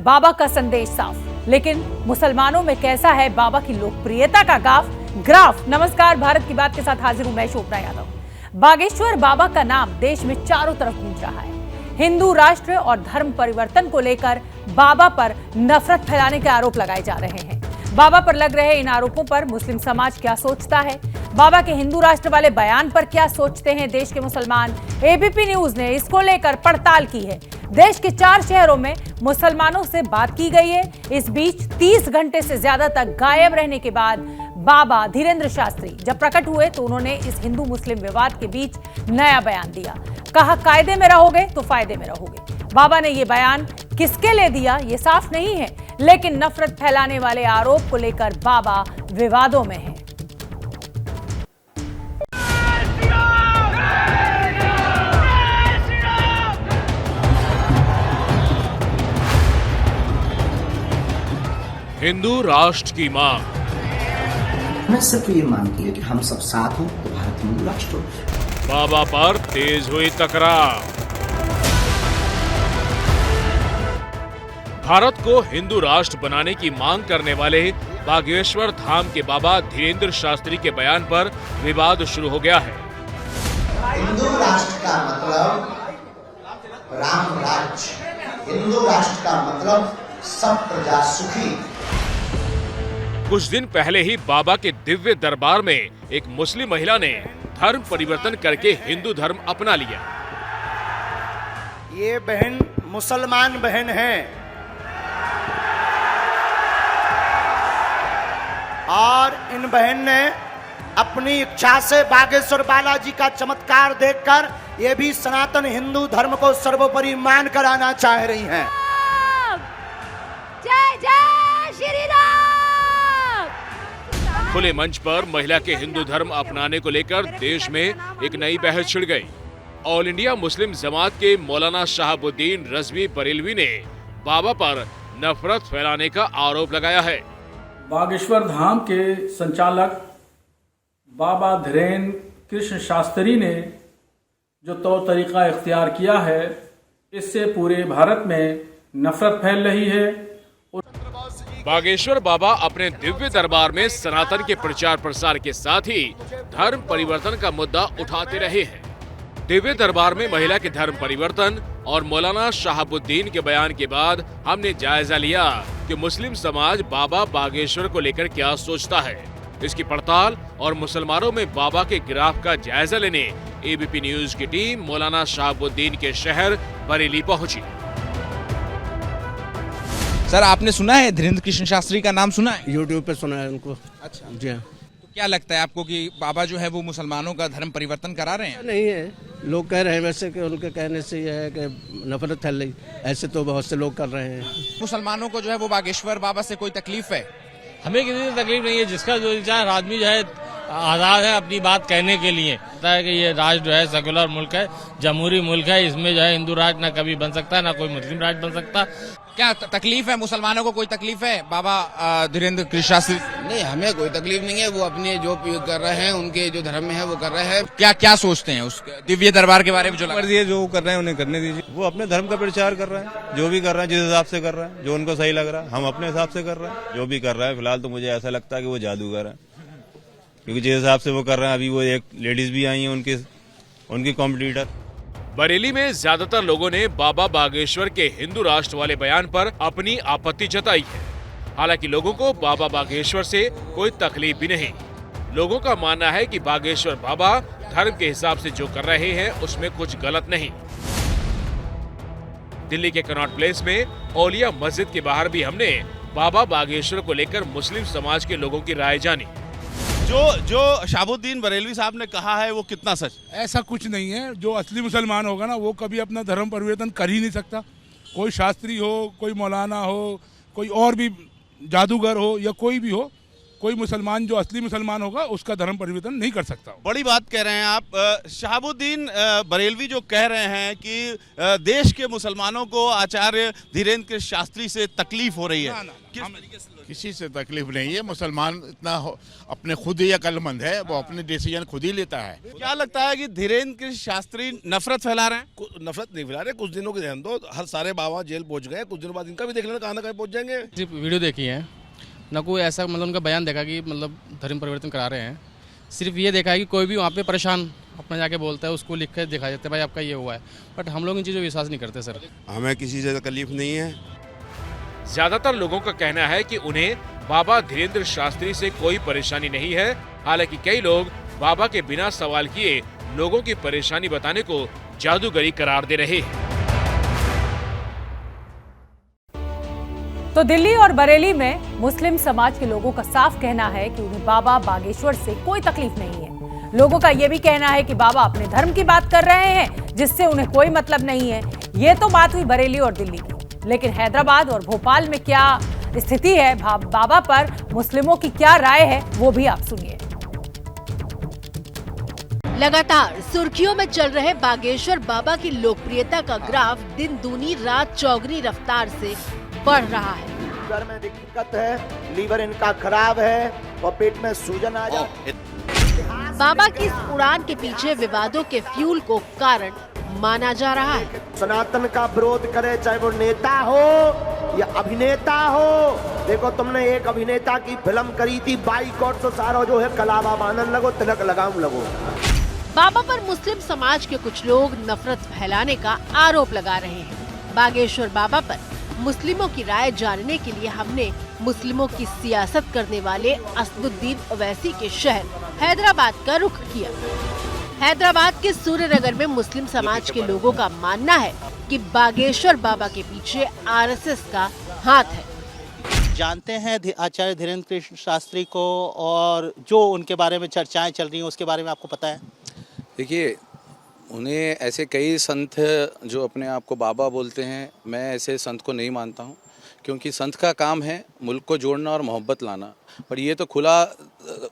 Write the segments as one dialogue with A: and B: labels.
A: बाबा का संदेश साफ, लेकिन मुसलमानों में कैसा है बाबा की लोकप्रियता का ग्राफ। नमस्कार, भारत की बात के साथ हाजिर हूं मैं शोभना यादव। बागेश्वर बाबा का नाम देश में चारों तरफ गूंज रहा है। हिंदू राष्ट्र और धर्म परिवर्तन को लेकर बाबा पर नफरत फैलाने के आरोप लगाए जा रहे हैं। बाबा पर लग रहे इन आरोपों पर मुस्लिम समाज क्या सोचता है, बाबा के हिंदू राष्ट्र वाले बयान पर क्या सोचते हैं देश के मुसलमान, एबीपी न्यूज ने इसको लेकर पड़ताल की है। देश के 4 शहरों में मुसलमानों से बात की गई है। इस बीच 30 घंटे से ज्यादा तक गायब रहने के बाद बाबा धीरेन्द्र शास्त्री जब प्रकट हुए तो उन्होंने इस हिंदू मुस्लिम विवाद के बीच नया बयान दिया। कहा, कायदे में रहोगे तो फायदे में रहोगे। बाबा ने यह बयान किसके लिए दिया ये साफ नहीं है, लेकिन नफरत फैलाने वाले आरोप को लेकर बाबा विवादों में है।
B: हिंदू राष्ट्र की मांग।
C: मैं सिर्फ ये मानती है कि हम सब साथ हों तो भारत हिंदू राष्ट्र हो।
B: बाबा पर तेज हुई तकरार। भारत को हिंदू राष्ट्र बनाने की मांग करने वाले बागेश्वर धाम के बाबा धीरेन्द्र शास्त्री के बयान पर विवाद शुरू हो गया है।
C: हिंदू राष्ट्र का मतलब राम राज्य, हिंदू राष्ट्र का मतलब सब प्रजा सुखी।
B: कुछ दिन पहले ही बाबा के दिव्य दरबार में एक मुस्लिम महिला ने धर्म परिवर्तन करके हिंदू धर्म अपना लिया।
D: ये बहन मुसलमान बहन है और इन बहन ने अपनी इच्छा से बागेश्वर बालाजी का चमत्कार देखकर ये भी सनातन हिंदू धर्म को सर्वोपरि मान कर आना चाह रही हैं।
E: जय जय श्री राम।
B: खुले मंच पर महिला के हिंदू धर्म अपनाने को लेकर देश में एक नई बहस छिड़ गई। ऑल इंडिया मुस्लिम जमात के मौलाना शहाबुद्दीन रजवी बरेलवी ने बाबा पर नफरत फैलाने का आरोप लगाया है।
F: बागेश्वर धाम के संचालक बाबा धीरेन्द्र कृष्ण शास्त्री ने जो तौर तरीका इख्तियार किया है, इससे पूरे भारत में नफरत फैल रही है।
B: बागेश्वर बाबा अपने दिव्य दरबार में सनातन के प्रचार प्रसार के साथ ही धर्म परिवर्तन का मुद्दा उठाते रहे हैं। दिव्य दरबार में महिला के धर्म परिवर्तन और मौलाना शहाबुद्दीन के बयान के बाद हमने जायजा लिया कि मुस्लिम समाज बाबा बागेश्वर को लेकर क्या सोचता है। इसकी पड़ताल और मुसलमानों में बाबा के ग्राफ का जायजा लेने एबीपी न्यूज की टीम मौलाना शहाबुद्दीन के शहर बरेली पहुंची।
G: सर, आपने सुना है धीरेन्द्र कृष्ण शास्त्री का नाम सुना है?
H: यूट्यूब पे सुना है उनको।
G: अच्छा
H: जी हाँ।
G: तो क्या लगता है आपको कि बाबा जो है वो मुसलमानों का धर्म परिवर्तन करा रहे हैं?
H: नहीं है, लोग कह रहे हैं वैसे कि उनके कहने से यह है कि नफरत फैल रही, ऐसे तो बहुत से लोग कर रहे हैं।
G: मुसलमानों को जो है वो बागेश्वर बाबा से कोई तकलीफ है?
I: हमें किसी से तकलीफ नहीं है। जिसका जो चाहे आदमी जो है आजाद है अपनी बात कहने के लिए। पता है कि ये राष्ट्र जो है सेकुलर मुल्क है, जमहूरी मुल्क है, इसमें जो है हिंदू राष्ट्र ना कभी बन सकता है ना कोई मुस्लिम राष्ट्र बन सकता।
G: क्या तकलीफ है मुसलमानों को? कोई तकलीफ है बाबा धीरेन्द्र कृष्ण शास्त्री?
J: नहीं, हमें कोई तकलीफ नहीं है। वो अपने जो कर रहे हैं, उनके जो धर्म में है वो कर रहे हैं।
G: क्या सोचते हैं उस दिव्य दरबार के बारे में? जो
K: जो कर रहे हैं उन्हें करने दीजिए। वो अपने धर्म का प्रचार कर रहे हैं, जो भी कर रहे हैं जिस हिसाब से कर रहे हैं, जो उनको सही लग रहा है। हम अपने हिसाब से कर रहे हैं, जो भी कर रहा है। फिलहाल तो मुझे ऐसा लगता है कि वो जादूगर है, क्योंकि जिस हिसाब से वो कर रहे हैं। अभी वो एक लेडीज भी आई है उनकी कॉम्पिटिटर।
B: बरेली में ज्यादातर लोगों ने बाबा बागेश्वर के हिंदू राष्ट्र वाले बयान पर अपनी आपत्ति जताई है। हालांकि लोगों को बाबा बागेश्वर से कोई तकलीफ भी नहीं। लोगों का मानना है कि बागेश्वर बाबा धर्म के हिसाब से जो कर रहे हैं उसमें कुछ गलत नहीं। दिल्ली के कनॉट प्लेस में औलिया मस्जिद के बाहर भी हमने बाबा बागेश्वर को लेकर मुस्लिम समाज के लोगों की राय जानी।
L: जो शहाबुद्दीन बरेलवी साहब ने कहा है वो कितना सच?
M: ऐसा कुछ नहीं है। जो असली मुसलमान होगा ना, वो कभी अपना धर्म परिवर्तन कर ही नहीं सकता। कोई शास्त्री हो, कोई मौलाना हो, कोई और भी जादूगर हो या कोई भी हो, कोई मुसलमान जो असली मुसलमान होगा उसका धर्म परिवर्तन नहीं कर सकता।
L: बड़ी बात कह रहे हैं आप। शहाबुद्दीन बरेलवी जो कह रहे हैं कि देश के मुसलमानों को आचार्य धीरेन्द्र कृष्ण शास्त्री से तकलीफ हो रही है।
N: किसी से तकलीफ नहीं है। मुसलमान इतना अपने खुद ही अक्लमंद है, वो अपने डिसीजन खुद ही लेता है।
L: क्या लगता है कि धीरेन्द्र कृष्ण शास्त्री नफरत फैला रहे हैं?
O: नफरत नहीं फैला रहे, कुछ दिनों के ध्यान दो, हर सारे बाबा जेल पहुंच गए, कुछ दिनों बाद इनका भी देख लेना कहाँ ना कहीं पहुंच जाएंगे।
P: सिर्फ वीडियो देखी है, ना कोई ऐसा मतलब उनका बयान देखा कि मतलब धर्म परिवर्तन करा रहे हैं। सिर्फ ये देखा है कि कोई भी वहाँ पे परेशान अपना जाके बोलता है, उसको लिख कर दिखा देते भाई आपका ये हुआ है। बट हम लोग इन चीज़ों पर विश्वास नहीं करते सर।
K: हमें किसी से तकलीफ नहीं है।
B: ज्यादातर लोगों का कहना है कि उन्हें बाबा धीरेन्द्र शास्त्री से कोई परेशानी नहीं है। हालांकि कई लोग बाबा के बिना सवाल किए लोगों की परेशानी बताने को जादूगरी करार दे रहे हैं।
A: तो दिल्ली और बरेली में मुस्लिम समाज के लोगों का साफ कहना है कि उन्हें बाबा बागेश्वर से कोई तकलीफ नहीं है। लोगों का यह भी कहना है कि बाबा अपने धर्म की बात कर रहे हैं, जिससे उन्हें कोई मतलब नहीं है। ये तो बात हुई बरेली और दिल्ली की, लेकिन हैदराबाद और भोपाल में क्या स्थिति है, बाबा पर मुस्लिमों की क्या राय है, वो भी आप सुनिए।
E: लगातार सुर्खियों में चल रहे बागेश्वर बाबा की लोकप्रियता का ग्राफ दिन दूनी रात चौगुनी रफ्तार से बढ़ रहा है।
D: लीवर में दिक्कत है, लीवर इनका खराब है और पेट में सूजन आ जाती है।
E: बाबा की इस उड़ान के पीछे विवादों के फ्यूल को कारण माना जा रहा है।
D: सनातन का विरोध करे, चाहे वो नेता हो या अभिनेता हो। देखो, तुमने एक अभिनेता की फिल्म करी थी बाइकॉट, तो सारा जो है कलावा बांधन लगो, तिलक लगाम लगो।
E: बाबा पर मुस्लिम समाज के कुछ लोग नफरत फैलाने का आरोप लगा रहे हैं। बागेश्वर बाबा पर मुस्लिमों की राय जानने के लिए हमने मुस्लिमों की सियासत करने वाले असदुद्दीन ओवैसी के शहर हैदराबाद का रुख किया। हैदराबाद के सूर्यनगर में मुस्लिम समाज के लोगों का मानना है कि बागेश्वर बाबा के पीछे आरएसएस का हाथ है।
Q: जानते हैं आचार्य धीरेन्द्र कृष्ण शास्त्री को, और जो उनके बारे में चर्चाएं चल रही हैं उसके बारे में आपको पता है?
R: देखिए, उन्हें ऐसे कई संत जो अपने आप को बाबा बोलते हैं, मैं ऐसे संत को नहीं मानता हूं, क्योंकि संत का काम है मुल्क को जोड़ना और मोहब्बत लाना। पर ये तो खुला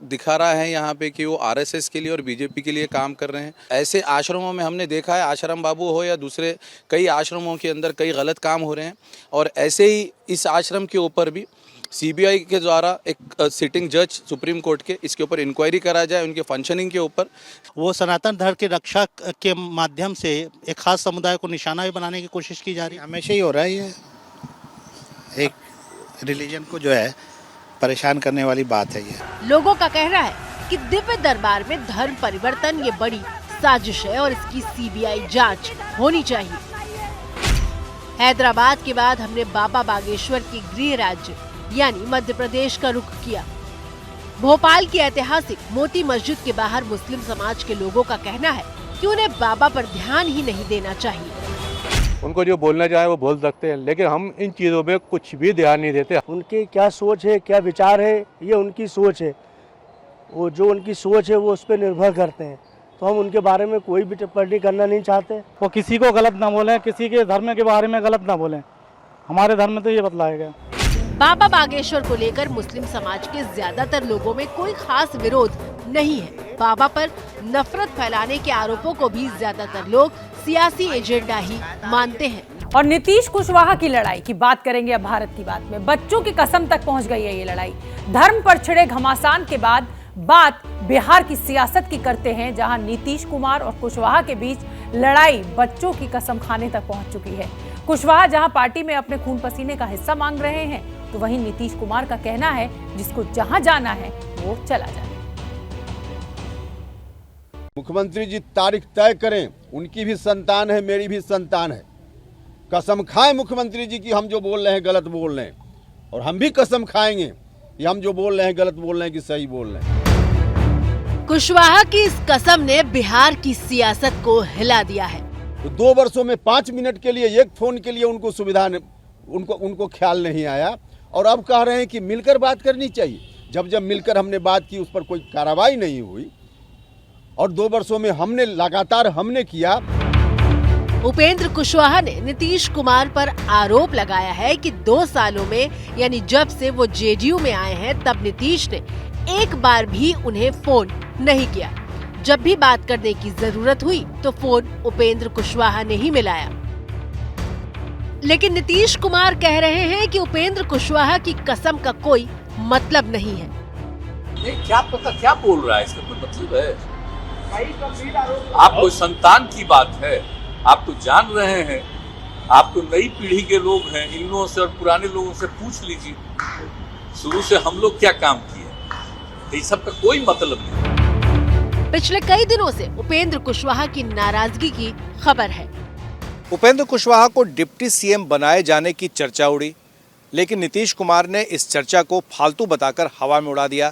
R: दिखा रहा है यहाँ पे कि वो आरएसएस के लिए और बीजेपी के लिए काम कर रहे हैं। ऐसे आश्रमों में हमने देखा है, आश्रम बाबू हो या दूसरे कई आश्रमों के अंदर कई गलत काम हो रहे हैं। और ऐसे ही इस आश्रम के ऊपर भी सीबीआई के द्वारा एक सिटिंग जज सुप्रीम कोर्ट के इसके ऊपर इंक्वायरी करा जाए, उनके फंक्शनिंग के ऊपर।
Q: वो सनातन धर्म के रक्षा के माध्यम से एक खास समुदाय को निशाना भी बनाने की कोशिश की जा रही है।
H: हमेशा ही हो रहा है ये, एक रिलीजन को जो है परेशान करने वाली बात है ये।
E: लोगों का कहना है कि दिव्य दरबार में धर्म परिवर्तन ये बड़ी साजिश है और इसकी सीबीआई जांच होनी चाहिए। हैदराबाद के बाद हमने बाबा बागेश्वर के गृह राज्य यानी मध्य प्रदेश का रुख किया। भोपाल की ऐतिहासिक मोती मस्जिद के बाहर मुस्लिम समाज के लोगों का कहना है कि उन्हें बाबा पर ध्यान ही नहीं देना चाहिए।
S: उनको जो बोलना चाहे वो बोल सकते हैं, लेकिन हम इन चीज़ों पे कुछ भी ध्यान नहीं देते।
T: उनकी क्या सोच है, क्या विचार है, ये उनकी सोच है। वो जो उनकी सोच है वो उस पर निर्भर करते हैं, तो हम उनके बारे में कोई भी टिप्पणी करना नहीं चाहते।
U: वो किसी को गलत ना बोलें, किसी के धर्म के बारे में गलत ना बोलें। हमारे धर्म में तो ये बतलाया गया।
E: बाबा बागेश्वर को लेकर मुस्लिम समाज के ज्यादातर लोगों में कोई खास विरोध नहीं है। बाबा पर नफरत फैलाने के आरोपों को भी ज्यादातर लोग सियासी एजेंडा ही मानते हैं।
A: और नीतीश कुशवाहा की लड़ाई की बात करेंगे अब भारत की बात में। बच्चों की कसम तक पहुंच गई है ये लड़ाई। धर्म पर छिड़े घमासान के बाद बात बिहार की सियासत की करते हैं, जहां नीतीश कुमार और कुशवाहा के बीच लड़ाई बच्चों की कसम खाने तक पहुंच चुकी है। कुशवाहा जहां पार्टी में अपने खून पसीने का हिस्सा मांग रहे हैं, तो वहीं नीतीश कुमार का कहना है जिसको जहां जाना है वो चला जाए।
V: मुख्यमंत्री जी तारीख तय करें, उनकी भी संतान है, मेरी भी संतान है। कसम खाएं मुख्यमंत्री जी की हम जो बोल रहे हैं गलत बोल रहे हैं, और हम भी कसम खाएंगे कि हम जो बोल रहे हैं गलत बोल रहे हैं कि सही बोल रहे हैं।
E: कुशवाहा की इस कसम ने बिहार की सियासत को हिला दिया है।
V: तो 2 वर्षों में 5 मिनट के लिए एक फोन के लिए उनको सुविधा उनको ख्याल नहीं आया, और अब कह रहे हैं कि मिलकर बात करनी चाहिए। जब मिलकर हमने बात की, उस पर कोई कार्रवाई नहीं हुई, और 2 वर्षों में हमने लगातार किया।
E: उपेंद्र कुशवाहा ने नीतीश कुमार पर आरोप लगाया है कि 2 सालों में यानी जब से वो जेडीयू में आए हैं तब नीतीश ने एक बार भी उन्हें फोन नहीं किया। जब भी बात करने की जरूरत हुई तो फोन उपेंद्र कुशवाहा ने ही मिलाया। लेकिन नीतीश कुमार कह रहे हैं कि उपेंद्र कुशवाहा की कसम का कोई मतलब नहीं है।
C: क्या पता क्या बोल रहा है, इसका कोई मतलब है? आप कोई संतान की बात है, आप तो जान रहे हैं, आप तो नई पीढ़ी के लोग हैं, इन लोगों से और पुराने लोगों से पूछ लीजिए शुरू से हम लोग क्या काम किए, तो इस सब का कोई मतलब नहीं।
E: पिछले कई दिनों से उपेंद्र कुशवाहा की नाराजगी की खबर है।
F: उपेंद्र कुशवाहा को डिप्टी सीएम बनाए जाने की चर्चा उड़ी, लेकिन नीतीश कुमार ने इस चर्चा को फालतू बताकर हवा में उड़ा दिया।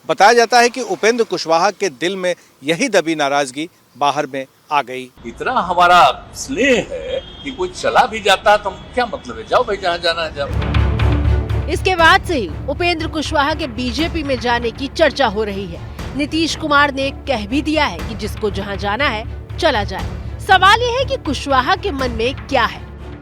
F: बताया जाता है कि उपेंद्र कुशवाहा के दिल में यही दबी नाराजगी बाहर में आ गई।
C: इतना हमारा स्नेह है कि कोई चला भी जाता है तो क्या मतलब है, जाओ भाई जहाँ जाना है जाओ।
E: इसके बाद से ही उपेंद्र कुशवाहा के बीजेपी में जाने की चर्चा हो रही है। नीतीश कुमार ने कह भी दिया है कि जिसको जहाँ जाना है चला जाए। सवाल ये है कि कुशवाहा के मन में क्या है।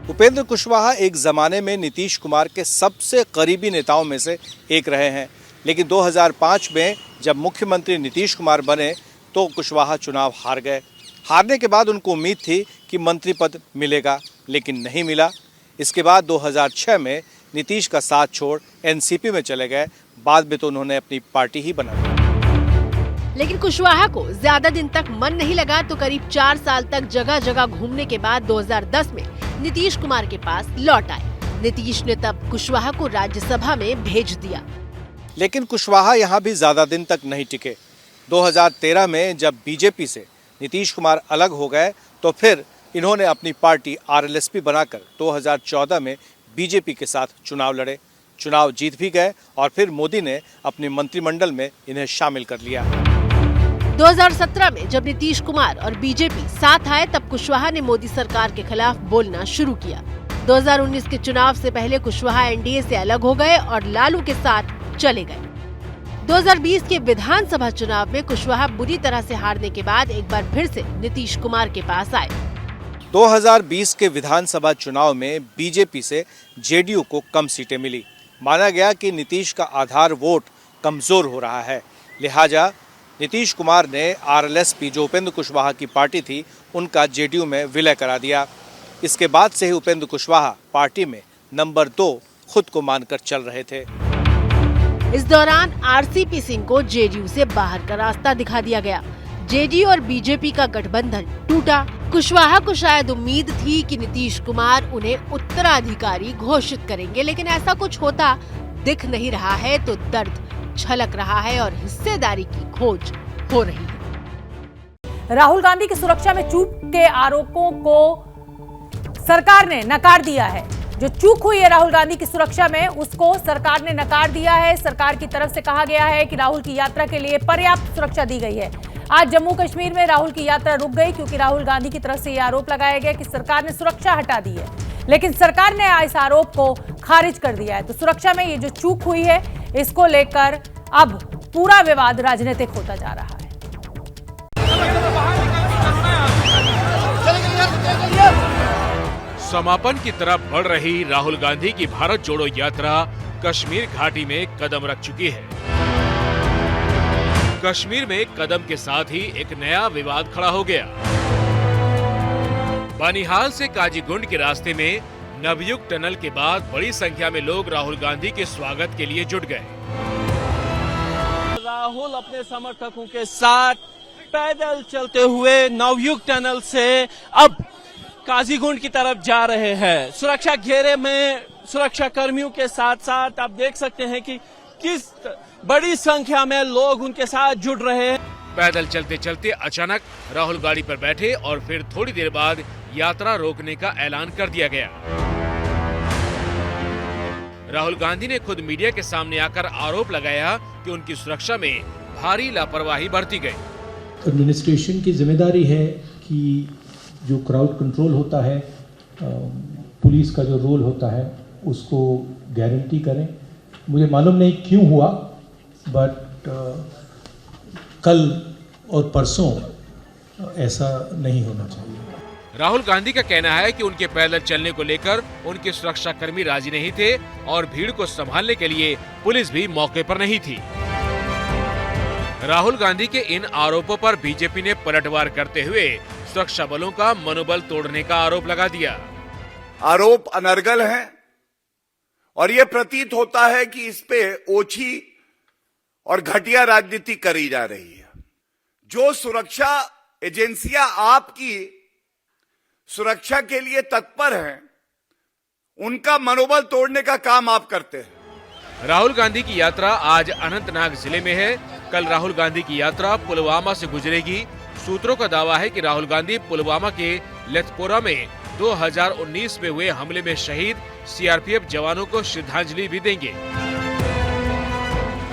F: उपेंद्र कुशवाहा एक जमाने में नीतीश कुमार के सबसे करीबी नेताओं में से एक रहे हैं, लेकिन 2005 में जब मुख्यमंत्री नीतीश कुमार बने तो कुशवाहा चुनाव हार गए। हारने के बाद उनको उम्मीद थी कि मंत्री पद मिलेगा, लेकिन नहीं मिला। इसके बाद 2006 में नीतीश का साथ छोड़ एनसीपी में चले गए। बाद में तो उन्होंने अपनी पार्टी ही बना ली।
E: लेकिन कुशवाहा को ज्यादा दिन तक मन नहीं लगा तो करीब 4 साल तक जगह जगह घूमने के बाद 2010 में नीतीश कुमार के पास लौट आए। नीतीश ने तब कुशवाहा को राज्यसभा में भेज दिया।
F: लेकिन कुशवाहा यहाँ भी ज्यादा दिन तक नहीं टिके। 2013 में जब बीजेपी से नीतीश कुमार अलग हो गए तो फिर इन्होंने अपनी पार्टी आरएलएसपी बनाकर 2014 में बीजेपी के साथ चुनाव लड़े। चुनाव जीत भी गए और फिर मोदी ने अपने मंत्रिमंडल में इन्हें शामिल कर लिया।
E: 2017 में जब नीतीश कुमार और बीजेपी साथ आए तब कुशवाहा ने मोदी सरकार के खिलाफ बोलना शुरू किया। 2019 के चुनाव से पहले कुशवाहा एनडीए से अलग हो गए और लालू के साथ चले गए। 2020 के विधानसभा चुनाव में कुशवाहा बुरी तरह से हारने के बाद एक बार फिर से नीतीश कुमार के पास आए।
F: 2020 के विधानसभा चुनाव में बीजेपी से जेडीयू को कम सीटें मिली। माना गया कि नीतीश का आधार वोट कमजोर हो रहा है, लिहाजा नीतीश कुमार ने आरएलएसपी जो उपेंद्र कुशवाहा की पार्टी थी उनका जेडीयू में विलय करा दिया। इसके बाद से ही उपेंद्र कुशवाहा पार्टी में नंबर 2 खुद को मानकर चल रहे थे।
E: इस दौरान आरसीपी सिंह को जेडीयू से बाहर का रास्ता दिखा दिया गया। जेडीयू और बीजेपी का गठबंधन टूटा। कुशवाहा को शायद उम्मीद थी कि नीतीश कुमार उन्हें उत्तराधिकारी घोषित करेंगे, लेकिन ऐसा कुछ होता दिख नहीं रहा है तो दर्द छलक रहा है और हिस्सेदारी की खोज हो रही है।
A: राहुल गांधी की सुरक्षा में चूक के आरोपों को सरकार ने नकार दिया है। जो चूक हुई है राहुल गांधी की सुरक्षा में उसको सरकार ने नकार दिया है। सरकार की तरफ से कहा गया है कि राहुल की यात्रा के लिए पर्याप्त सुरक्षा दी गई है। आज जम्मू कश्मीर में राहुल की यात्रा रुक गई क्योंकि राहुल गांधी की तरफ से यह आरोप लगाया गया कि सरकार ने सुरक्षा हटा दी है, लेकिन सरकार ने इस आरोप को खारिज कर दिया है। तो सुरक्षा में ये जो चूक हुई है इसको लेकर अब पूरा विवाद राजनीतिक होता जा रहा है।
B: समापन की तरफ बढ़ रही राहुल गांधी की भारत जोड़ो यात्रा कश्मीर घाटी में कदम रख चुकी है। कश्मीर में कदम के साथ ही एक नया विवाद खड़ा हो गया। बनिहाल से काजीगुंड के रास्ते में नवयुग टनल के बाद बड़ी संख्या में लोग राहुल गांधी के स्वागत के लिए जुट गए।
W: राहुल अपने समर्थकों के साथ पैदल चलते हुए नवयुग टनल से अब काजीगुंड की तरफ जा रहे हैं। सुरक्षा घेरे में सुरक्षा कर्मियों के साथ साथ आप देख सकते हैं कि किस बड़ी संख्या में लोग उनके साथ जुड़ रहे हैं।
B: पैदल चलते चलते अचानक राहुल गाड़ी पर बैठे और फिर थोड़ी देर बाद यात्रा रोकने का ऐलान कर दिया गया। राहुल गांधी ने खुद मीडिया के सामने आकर आरोप लगाया कि उनकी सुरक्षा में भारी लापरवाही बरती गई।
X: एडमिनिस्ट्रेशन की जिम्मेदारी है कि जो क्राउड कंट्रोल होता है, पुलिस का जो रोल होता है उसको गारंटी करें। मुझे मालूम नहीं क्यों हुआ, बट कल और परसों ऐसा नहीं होना चाहिए।
B: राहुल गांधी का कहना है कि उनके पैदल चलने को लेकर उनके सुरक्षा कर्मी राजी नहीं थे और भीड़ को संभालने के लिए पुलिस भी मौके पर नहीं थी। राहुल गांधी के इन आरोपों पर बीजेपी ने पलटवार करते हुए सुरक्षा बलों का मनोबल तोड़ने का आरोप लगा दिया।
G: आरोप अनर्गल हैं और ये प्रतीत होता है कि इस पे ओछी और घटिया राजनीति करी जा रही है। जो सुरक्षा एजेंसियां आपकी सुरक्षा के लिए तत्पर हैं, उनका मनोबल तोड़ने का काम आप करते हैं।
B: राहुल गांधी की यात्रा आज अनंतनाग जिले में है। कल राहुल गांधी की यात्रा पुलवामा से गुजरेगी। सूत्रों का दावा है कि राहुल गांधी पुलवामा के लेथपोरा में 2019 में हुए हमले में शहीद सीआरपीएफ जवानों को श्रद्धांजलि भी देंगे।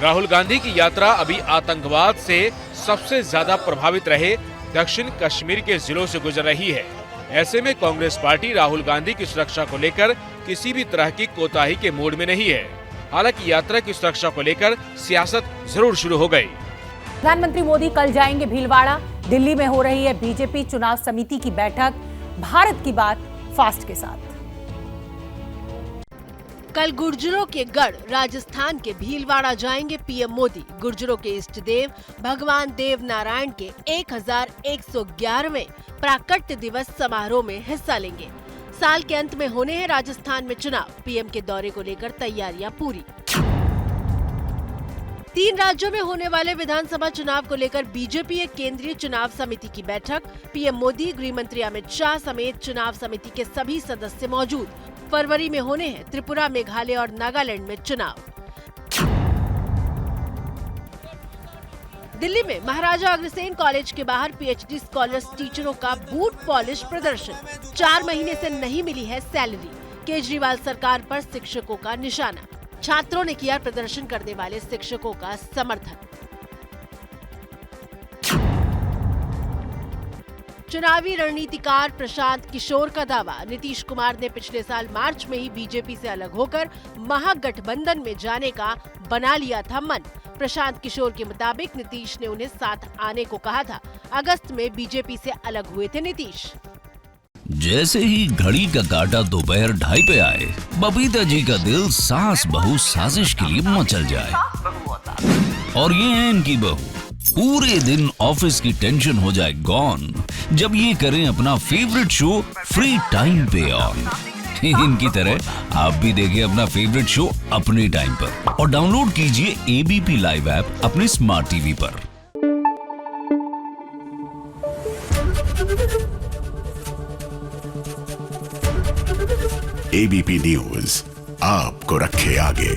B: राहुल गांधी की यात्रा अभी आतंकवाद से सबसे ज्यादा प्रभावित रहे दक्षिण कश्मीर के जिलों से गुजर रही है। ऐसे में कांग्रेस पार्टी राहुल गांधी की सुरक्षा को लेकर किसी भी तरह की कोताही के मूड में नहीं है। हालांकि यात्रा की सुरक्षा को लेकर सियासत जरूर शुरू हो गई।
A: प्रधानमंत्री मोदी कल जाएंगे भीलवाड़ा। दिल्ली में हो रही है बीजेपी चुनाव समिति की बैठक। भारत की बात फास्ट के साथ।
E: कल गुर्जरों के गढ़ राजस्थान के भीलवाड़ा जाएंगे पीएम मोदी। गुर्जरों के इष्ट देव भगवान देव नारायण के 1111वें प्राकट्य दिवस समारोह में हिस्सा लेंगे। साल के अंत में होने हैं राजस्थान में चुनाव। पीएम के दौरे को लेकर तैयारियां पूरी। 3 राज्यों में होने वाले विधानसभा चुनाव को लेकर बीजेपी एक केंद्रीय चुनाव समिति की बैठक। पीएम मोदी, गृह मंत्री अमित शाह समेत चुनाव समिति के सभी सदस्य मौजूद। फरवरी में होने हैं त्रिपुरा, मेघालय और नागालैंड में चुनाव। दिल्ली में महाराजा अग्रसेन कॉलेज के बाहर पीएचडी स्कॉलर्स टीचरों का बूट पॉलिश प्रदर्शन। 4 महीने से नहीं मिली है सैलरी। केजरीवाल सरकार पर शिक्षकों का निशाना। छात्रों ने किया प्रदर्शन करने वाले शिक्षकों का समर्थन। चुनावी रणनीतिकार प्रशांत किशोर का दावा, नीतीश कुमार ने पिछले साल मार्च में ही बीजेपी से अलग होकर महागठबंधन में जाने का बना लिया था मन। प्रशांत किशोर के मुताबिक नीतीश ने उन्हें साथ आने को कहा था। अगस्त में बीजेपी से अलग हुए थे नीतीश।
I: जैसे ही घड़ी का काटा दोपहर 2:30 पे आए, बबीता जी का दिल सास बहू साजिश के लिए मचल जाए। और ये है इनकी बहू, पूरे दिन ऑफिस की टेंशन हो जाए गॉन जब ये करें अपना फेवरेट शो फ्री टाइम पे ऑन। इनकी तरह आप भी देखिए अपना फेवरेट शो अपने टाइम पर और डाउनलोड कीजिए एबीपी लाइव ऐप अपने स्मार्ट टीवी पर।
J: एबीपी न्यूज आपको रखे आगे।